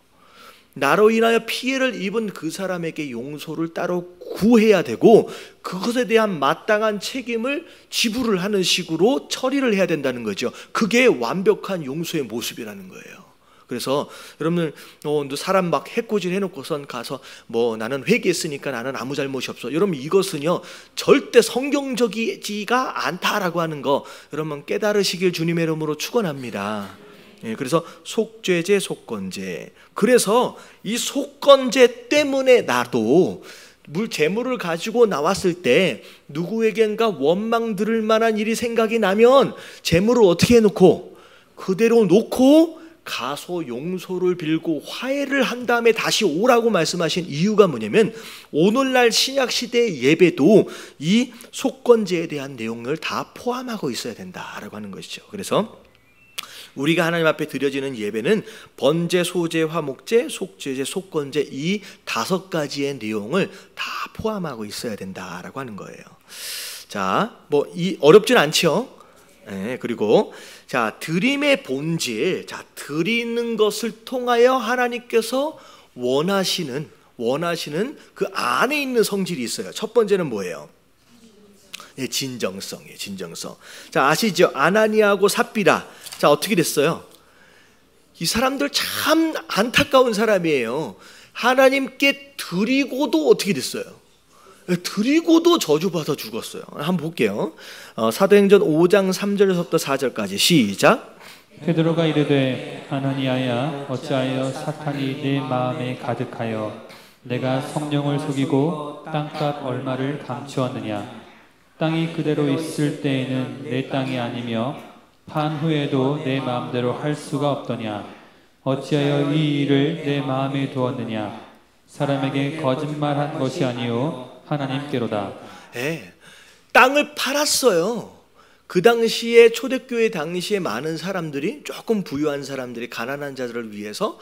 나로 인하여 피해를 입은 그 사람에게 용서를 따로 구해야 되고, 그것에 대한 마땅한 책임을 지불을 하는 식으로 처리를 해야 된다는 거죠. 그게 완벽한 용서의 모습이라는 거예요. 그래서 여러분들 사람 막 해코지 해놓고선 가서 나는 회개했으니까 나는 아무 잘못이 없어. 여러분, 이것은요 절대 성경적이지가 않다라고 하는 거 여러분 깨달으시길 주님의 이름으로 축원합니다. 그래서 속죄제, 속건제. 그래서 이 속건제 때문에 나도 재물을 가지고 나왔을 때 누구에겐가 원망 들을 만한 일이 생각이 나면 재물을 어떻게 해놓고 그대로 놓고 가서 용서를 빌고 화해를 한 다음에 다시 오라고 말씀하신 이유가 뭐냐면, 오늘날 신약시대의 예배도 이 속건제에 대한 내용을 다 포함하고 있어야 된다라고 하는 것이죠. 그래서 우리가 하나님 앞에 드려지는 예배는 번제, 소제, 화목제, 속죄제, 속건제, 이 5가지의 내용을 다 포함하고 있어야 된다라고 하는 거예요. 자, 어렵진 않죠. 네, 그리고 자, 드림의 본질, 자, 드리는 것을 통하여 하나님께서 원하시는 그 안에 있는 성질이 있어요. 첫 번째는 뭐예요? 네, 진정성이에요. 진정성. 자, 아시죠? 아나니아하고 삽비라. 자, 어떻게 됐어요? 이 사람들 참 안타까운 사람이에요. 하나님께 드리고도 어떻게 됐어요? 드리고도 저주받아 죽었어요. 한번 볼게요. 사도행전 5장 3절에서부터 4절까지 시작. 베드로가 이르되 아나니아야, 어찌하여 사탄이 내 마음에 가득하여 내가 성령을 속이고 땅값 얼마를 감추었느냐. 땅이 그대로 있을 때에는 내 땅이 아니며 판 후에도 내 마음대로 할 수가 없더냐. 어찌하여 이 일을 내 마음에 두었느냐. 사람에게 거짓말한 것이 아니요 하나님께로다. 네, 땅을 팔았어요. 그 당시에 초대교회 당시에 많은 사람들이, 조금 부유한 사람들이 가난한 자들을 위해서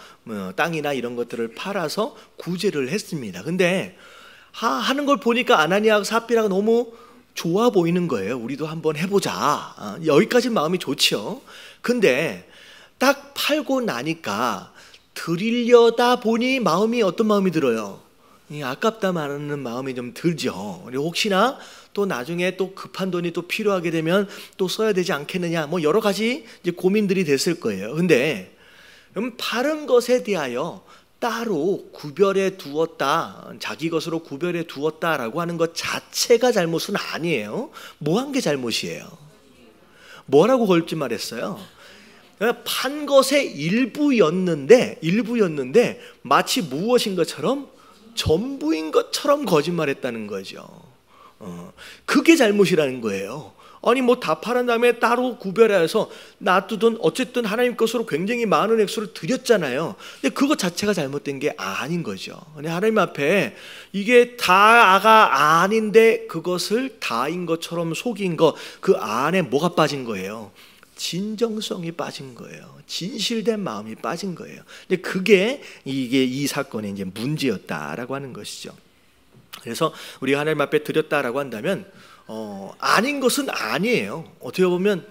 땅이나 이런 것들을 팔아서 구제를 했습니다. 근데 하는 걸 보니까 아나니아와 삽비라가 너무 좋아 보이는 거예요. 우리도 한번 해보자. 여기까지 마음이 좋죠. 근데 딱 팔고 나니까 드리려다 보니 마음이, 어떤 마음이 들어요? 아깝다 말하는 마음이 좀 들죠. 혹시나 또 나중에 또 급한 돈이 또 필요하게 되면 또 써야 되지 않겠느냐, 뭐 여러 가지 이제 고민들이 됐을 거예요. 근데 파는 것에 대하여 따로 구별해 두었다, 자기 것으로 구별해 두었다라고 하는 것 자체가 잘못은 아니에요. 뭐 한 게 잘못이에요? 뭐라고 걸지 말했어요? 판 것의 일부였는데 마치 무엇인 것처럼 전부인 것처럼 거짓말했다는 거죠. 그게 잘못이라는 거예요. 아니 뭐 다 팔은 다음에 따로 구별해서 놔두든 어쨌든 하나님 것으로 굉장히 많은 액수를 드렸잖아요. 근데 그것 자체가 잘못된 게 아닌 거죠. 근데 하나님 앞에 이게 다가 아닌데 그것을 다인 것처럼 속인 거, 그 안에 뭐가 빠진 거예요? 진정성이 빠진 거예요. 진실된 마음이 빠진 거예요. 근데 그게 이 사건의 이제 문제였다라고 하는 것이죠. 그래서 우리가 하나님 앞에 드렸다라고 한다면 아닌 것은 아니에요. 어떻게 보면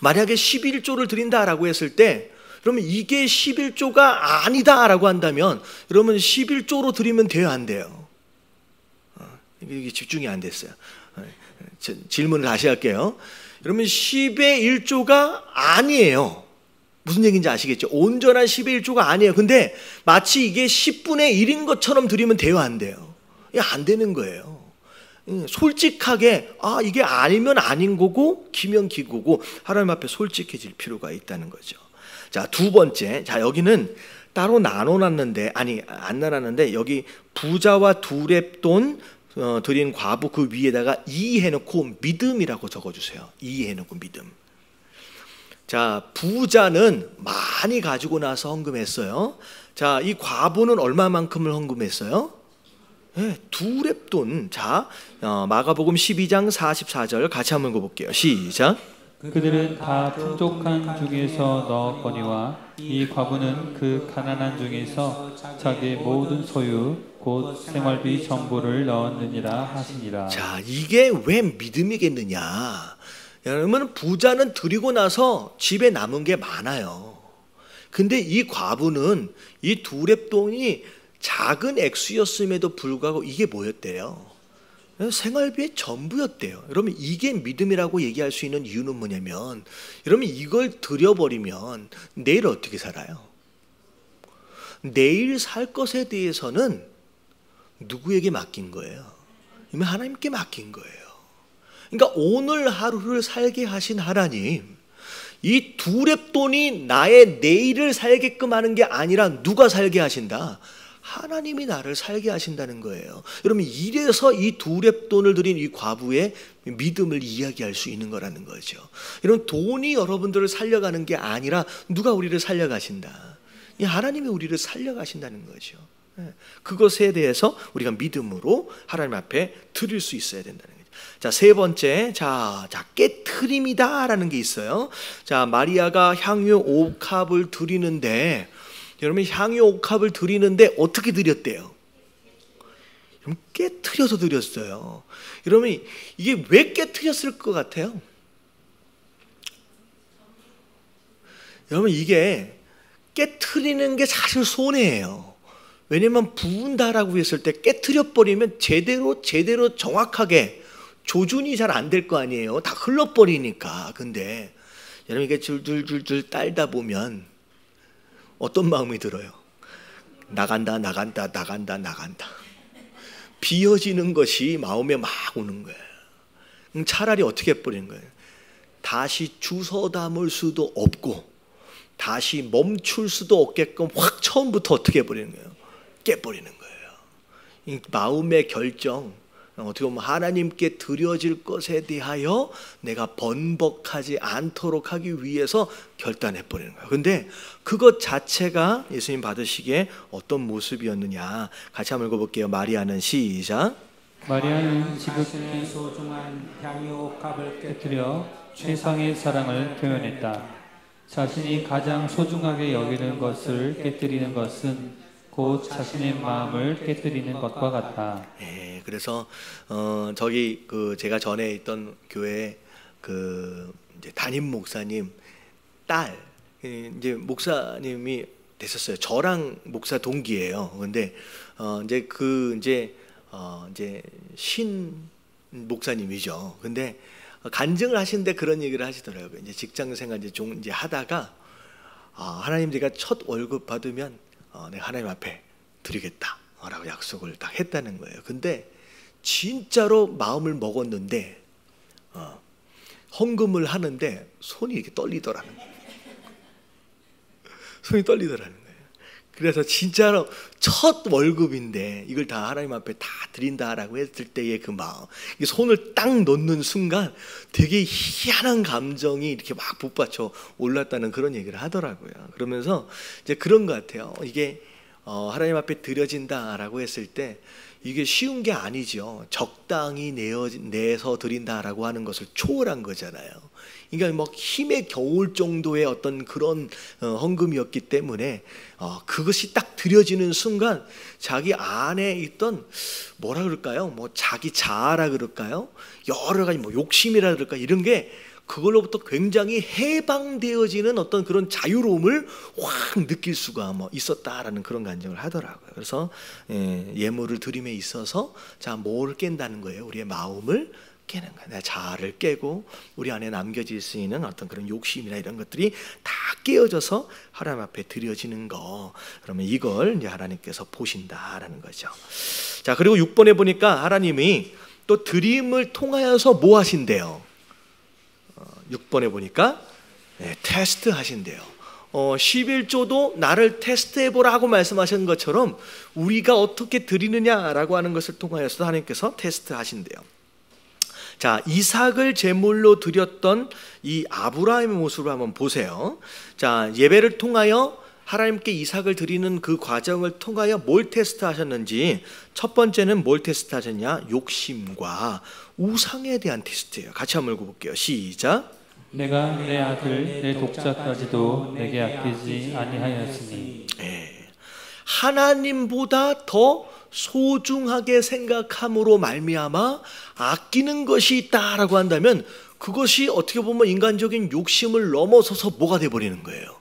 만약에 11조를 드린다라고 했을 때, 그러면 이게 11조가 아니다라고 한다면, 그러면 11조로 드리면 돼요, 안 돼요? 이게 집중이 안 됐어요. 질문을 다시 할게요. 그러면 10의 1조가 아니에요. 무슨 얘기인지 아시겠죠? 온전한 10의 1조가 아니에요. 근데 마치 이게 10분의 1인 것처럼 드리면 돼요, 안 돼요? 이게 안 되는 거예요. 솔직하게 이게 아니면 아닌 거고 기면 기고고 하나님 앞에 솔직해질 필요가 있다는 거죠. 자, 두 번째, 자 여기는 따로 나눠놨는데, 아니 안 나눴는데, 여기 부자와 두렙돈 드린 과부 그 위에다가 이해놓고 믿음이라고 적어주세요. 이해놓고 믿음. 자, 부자는 많이 가지고 나서 헌금했어요. 자, 이 과부는 얼마만큼을 헌금했어요? 네, 두렙돈. 자, 마가복음 12장 44절 같이 한번 읽어볼게요. 시작. 그들은 다 풍족한 중에서 넣었거니와 이 과부는 그 가난한 중에서 자기의 모든 소유 곧 생활비 전부를 넣었느니라 하시니라. 자, 이게 왜 믿음이겠느냐? 여러분, 부자는 드리고 나서 집에 남은 게 많아요. 근데 이 과부는 이 두렙돈이 작은 액수였음에도 불구하고 이게 뭐였대요? 생활비의 전부였대요. 여러분, 이게 믿음이라고 얘기할 수 있는 이유는 뭐냐면, 여러분 이걸 드려버리면 내일 어떻게 살아요? 내일 살 것에 대해서는 누구에게 맡긴 거예요? 이미 하나님께 맡긴 거예요. 그러니까 오늘 하루를 살게 하신 하나님, 이 두렙돈이 나의 내일을 살게끔 하는 게 아니라 누가 살게 하신다? 하나님이 나를 살게 하신다는 거예요. 여러분, 이래서 이 두렙돈을 드린 이 과부의 믿음을 이야기할 수 있는 거라는 거죠. 여러분, 돈이 여러분들을 살려가는 게 아니라 누가 우리를 살려가신다? 이 하나님이 우리를 살려가신다는 거죠. 그것에 대해서 우리가 믿음으로 하나님 앞에 드릴 수 있어야 된다는 거죠. 자, 세 번째, 자 깨트림이다라는 게 있어요. 자, 마리아가 향유 5컵을 드리는데, 여러분 향유 5컵을 드리는데 어떻게 드렸대요? 깨트려서 드렸어요. 여러분, 이게 왜 깨트렸을 것 같아요? 여러분, 이게 깨트리는 게 사실 손해예요. 왜냐면 부은다라고 했을 때 깨트려 버리면 제대로 정확하게 조준이 잘 안 될 거 아니에요. 다 흘러버리니까. 근데 여러분, 이게 줄줄줄줄 딸다 보면 어떤 마음이 들어요? 나간다. 비어지는 것이 마음에 막 오는 거예요. 차라리 어떻게 해버리는 거예요? 다시 주워 담을 수도 없고 다시 멈출 수도 없게끔 확 처음부터 어떻게 해버리는 거예요? 깨버리는 거예요. 이 마음의 결정, 어떻게 보면 하나님께 드려질 것에 대하여 내가 번복하지 않도록 하기 위해서 결단해버리는 거예요. 근데 그것 자체가 예수님 받으시기에 어떤 모습이었느냐, 같이 한번 읽어볼게요. 마리아는 시작. 마리아는 지극히 소중한 향유 값을 깨뜨려 최상의 사랑을 표현했다. 자신이 가장 소중하게 여기는 것을 깨뜨리는 것은 곧 자신의 마음을 깨뜨리는 것과 같다. 예, 그래서 저기 제가 전에 있던 교회 이제 담임 목사님 딸 이제 목사님이 됐었어요. 저랑 목사 동기예요. 근데 이제 신 목사님이죠. 근데 간증을 하시는데 그런 얘기를 하시더라고요. 이제 직장 생활 이제 하다가 하나님 제가 첫 월급 받으면 내가 하나님 앞에 드리겠다라고 약속을 딱 했다는 거예요. 근데 진짜로 마음을 먹었는데 헌금을 하는데 손이 이렇게 떨리더라는 거예요. 손이 떨리더라는 거예요. 그래서 진짜로 첫 월급인데 이걸 다 하나님 앞에 다 드린다라고 했을 때의 그 마음, 손을 딱 놓는 순간 되게 희한한 감정이 이렇게 막 북받쳐 올랐다는 그런 얘기를 하더라고요. 그러면서 이제 그런 것 같아요. 이게 하나님 앞에 드려진다라고 했을 때 이게 쉬운 게 아니죠. 적당히 내서 드린다라고 하는 것을 초월한 거잖아요. 그러니까 뭐 힘에 겨울 정도의 어떤 그런 헌금이었기 때문에 그것이 딱 드려지는 순간 자기 안에 있던 뭐라 그럴까요? 뭐 자기 자아라 그럴까요? 여러 가지 뭐 욕심이라 그럴까 이런 게 그걸로부터 굉장히 해방되어지는 어떤 그런 자유로움을 확 느낄 수가 있었다라는 그런 간증을 하더라고요. 그래서 예물을 드림에 있어서 자, 뭐를 깬다는 거예요? 우리의 마음을 깨는 거예요. 내 자아를 깨고 우리 안에 남겨질 수 있는 어떤 그런 욕심이나 이런 것들이 다 깨어져서 하나님 앞에 드려지는 거. 그러면 이걸 이제 하나님께서 보신다라는 거죠. 자, 그리고 6번에 보니까 하나님이 또 드림을 통하여서 뭐 하신대요? 6번에 보니까 테스트 하신대요. 11조도 나를 테스트해보라고 말씀하신 것처럼 우리가 어떻게 드리느냐라고 하는 것을 통하여서 하나님께서 테스트 하신대요. 자, 이삭을 제물로 드렸던 이 아브라함의 모습을 한번 보세요. 자, 예배를 통하여 하나님께 이삭을 드리는 그 과정을 통하여 뭘 테스트 하셨는지, 첫 번째는 뭘 테스트 하셨냐? 욕심과 우상에 대한 테스트예요. 같이 한번 읽어볼게요. 시작. 내가 내 아들 내 독자까지도 내게 아끼지 아니하였으니. 하나님보다 더 소중하게 생각함으로 말미암아 아끼는 것이 있다라고 한다면 그것이 어떻게 보면 인간적인 욕심을 넘어서서 뭐가 돼버리는 거예요?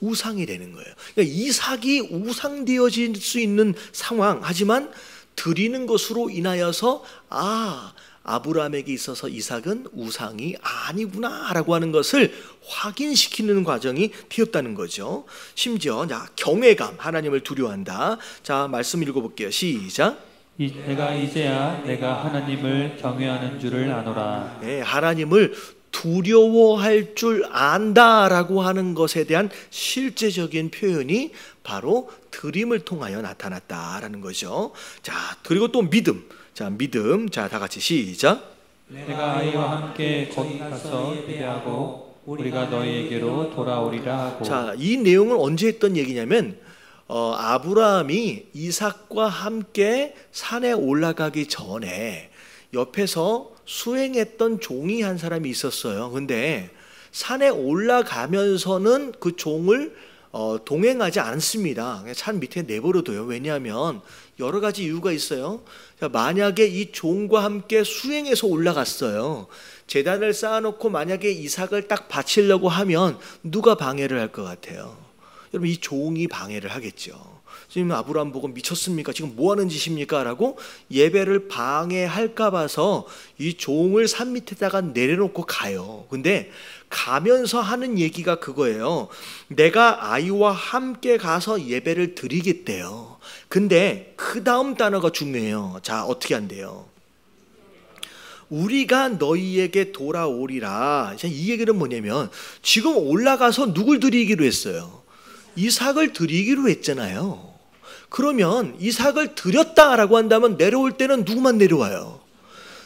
우상이 되는 거예요. 그러니까 이삭이 우상되어질 수 있는 상황, 하지만 드리는 것으로 인하여서 아브라함에게 있어서 이삭은 우상이 아니구나라고 하는 것을 확인시키는 과정이 되었다는 거죠. 심지어 경외감, 하나님을 두려워한다. 자, 말씀 읽어볼게요. 시작. 내가 이제야 내가 하나님을 경외하는 줄을 아노라. 하나님을 두려워할 줄 안다라고 하는 것에 대한 실제적인 표현이 바로 드림을 통하여 나타났다라는 거죠. 자, 그리고 또 믿음. 자, 믿음. 자, 다 같이 시작. 내가 아이와 함께 거기 가서 예배하고 우리가 너희에게로 돌아오리라 하고. 자, 이 내용을 언제 했던 얘기냐면 아브라함이 이삭과 함께 산에 올라가기 전에 옆에서 수행했던 종이 한 사람이 있었어요. 근데 산에 올라가면서는 그 종을 동행하지 않습니다. 그냥 산 밑에 내버려둬요. 왜냐하면 여러 가지 이유가 있어요. 만약에 이 종과 함께 수행해서 올라갔어요. 제단을 쌓아놓고 만약에 이삭을 딱 바치려고 하면 누가 방해를 할 것 같아요? 여러분, 이 종이 방해를 하겠죠. 지금 아브라함 보고 미쳤습니까? 지금 뭐 하는 짓입니까? 라고 예배를 방해할까 봐서 이 종을 산 밑에다가 내려놓고 가요. 근데 가면서 하는 얘기가 그거예요. 내가 아이와 함께 가서 예배를 드리겠대요. 근데 그 다음 단어가 중요해요. 자, 어떻게 한대요? 우리가 너희에게 돌아오리라. 이 얘기는 뭐냐면 지금 올라가서 누굴 드리기로 했어요? 이삭을 드리기로 했잖아요. 그러면 이삭을 드렸다라고 한다면 내려올 때는 누구만 내려와요?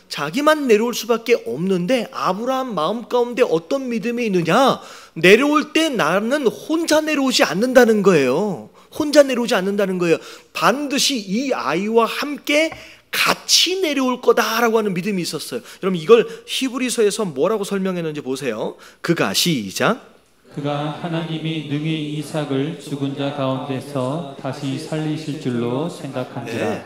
자기만 내려올 수밖에 없는데 아브라함 마음 가운데 어떤 믿음이 있느냐? 내려올 때 나는 혼자 내려오지 않는다는 거예요. 혼자 내려오지 않는다는 거예요. 반드시 이 아이와 함께 같이 내려올 거다라고 하는 믿음이 있었어요. 여러분 이걸 히브리서에서 뭐라고 설명했는지 보세요. 그가 시작. 그가 하나님이 능히 이삭을 죽은 자 가운데서 다시 살리실 줄로 생각한지라. 네.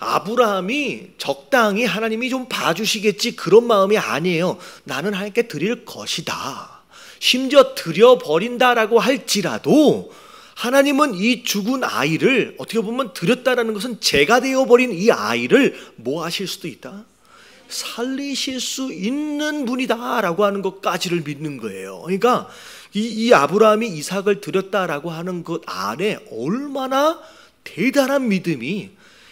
아브라함이 적당히 하나님이 좀 봐주시겠지 그런 마음이 아니에요. 나는 하나님께 드릴 것이다. 심지어 드려버린다라고 할지라도 하나님은 이 죽은 아이를 어떻게 보면 드렸다라는 것은 제가 되어버린 이 아이를 뭐 하실 수도 있다? 살리실 수 있는 분이다라고 하는 것까지를 믿는 거예요. 그러니까 이 아브라함이 이삭을 드렸다라고 하는 것 안에 얼마나 대단한 믿음이,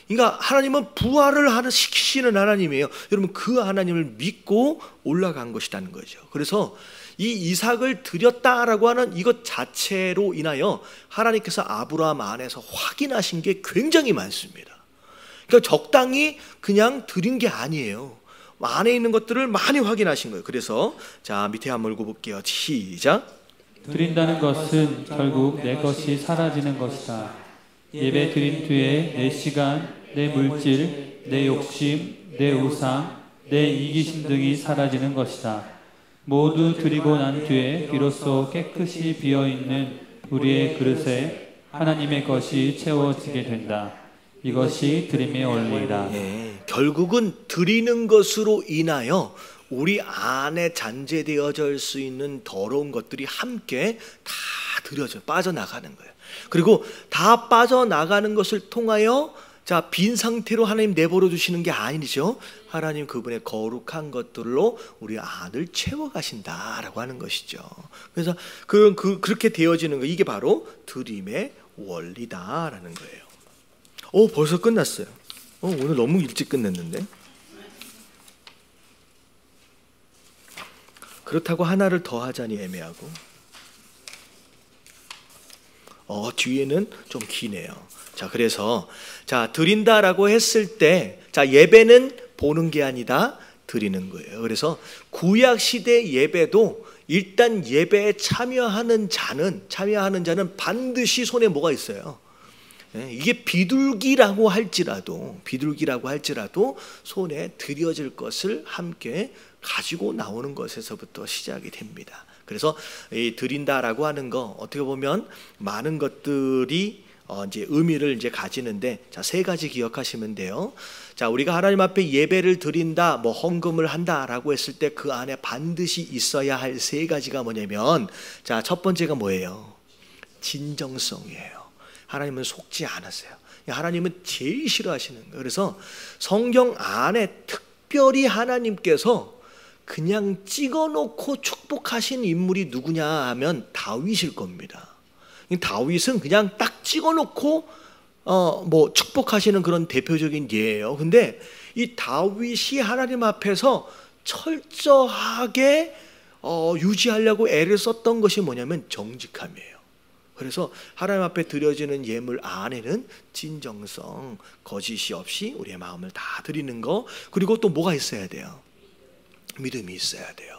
그러니까 하나님은 부활을 시키시는 하나님이에요. 여러분 그 하나님을 믿고 올라간 것이라는 거죠. 그래서 이 이삭을 드렸다라고 하는 이것 자체로 인하여 하나님께서 아브라함 안에서 확인하신 게 굉장히 많습니다. 그러니까 적당히 그냥 드린 게 아니에요. 안에 있는 것들을 많이 확인하신 거예요. 그래서 자 밑에 한번 읽어볼게요. 시작. 드린다는 것은 결국 내 것이 사라지는 것이다. 예배 드린 뒤에 내 시간, 내 물질, 내 욕심, 내 우상, 내 이기심 등이 사라지는 것이다. 모두 드리고 난 뒤에 비로소 깨끗이 비어있는 우리의 그릇에 하나님의 것이 채워지게 된다. 이것이 드림의 원리이다. 결국은 드리는 것으로 인하여 우리 안에 잔재되어질 수 있는 더러운 것들이 함께 다 드려져 빠져나가는 거예요. 그리고 다 빠져나가는 것을 통하여 자, 빈 상태로 하나님 내버려 두시는 게 아니죠. 하나님 그분의 거룩한 것들로 우리 안을 채워가신다라고 하는 것이죠. 그래서 그렇게 되어지는 거, 이게 바로 드림의 원리다라는 거예요. 벌써 끝났어요. 오늘 너무 일찍 끝냈는데. 그렇다고 하나를 더 하자니 애매하고. 뒤에는 좀 기네요. 자, 그래서 자, 드린다라고 했을 때 자, 예배는 보는 게 아니다 드리는 거예요. 그래서 구약 시대 예배도 일단 예배에 참여하는 자는 반드시 손에 뭐가 있어요? 이게 비둘기라고 할지라도 손에 드려질 것을 함께 가지고 나오는 것에서부터 시작이 됩니다. 그래서 이 드린다라고 하는 거 어떻게 보면 많은 것들이 이제 의미를 이제 가지는데 자, 세 가지 기억하시면 돼요. 자, 우리가 하나님 앞에 예배를 드린다, 뭐 헌금을 한다라고 했을 때 그 안에 반드시 있어야 할 세 가지가 뭐냐면 자, 첫 번째가 뭐예요? 진정성이에요. 하나님은 속지 않으세요. 하나님은 제일 싫어하시는 거예요. 그래서 성경 안에 특별히 하나님께서 그냥 찍어놓고 축복하신 인물이 누구냐 하면 다윗일 겁니다. 다윗은 그냥 딱 찍어놓고 뭐 축복하시는 그런 대표적인 예예요. 근데 이 다윗이 하나님 앞에서 철저하게 유지하려고 애를 썼던 것이 뭐냐면 정직함이에요. 그래서 하나님 앞에 드려지는 예물 안에는 진정성, 거짓이 없이 우리의 마음을 다 드리는 거, 그리고 또 뭐가 있어야 돼요? 믿음이 있어야 돼요.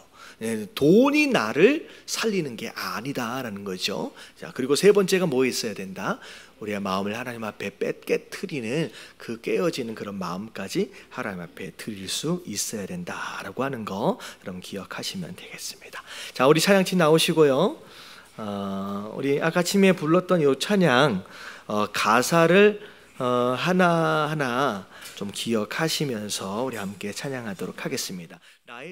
돈이 나를 살리는 게 아니다라는 거죠. 자, 그리고 세 번째가 뭐 있어야 된다? 우리의 마음을 하나님 앞에 깨트리는 그 깨어지는 그런 마음까지 하나님 앞에 드릴 수 있어야 된다라고 하는 거 여러분 기억하시면 되겠습니다. 자, 우리 찬양팀 나오시고요. 우리 아까 아침에 불렀던 이 찬양 가사를 하나하나 좀 기억하시면서 우리 함께 찬양하도록 하겠습니다. 나의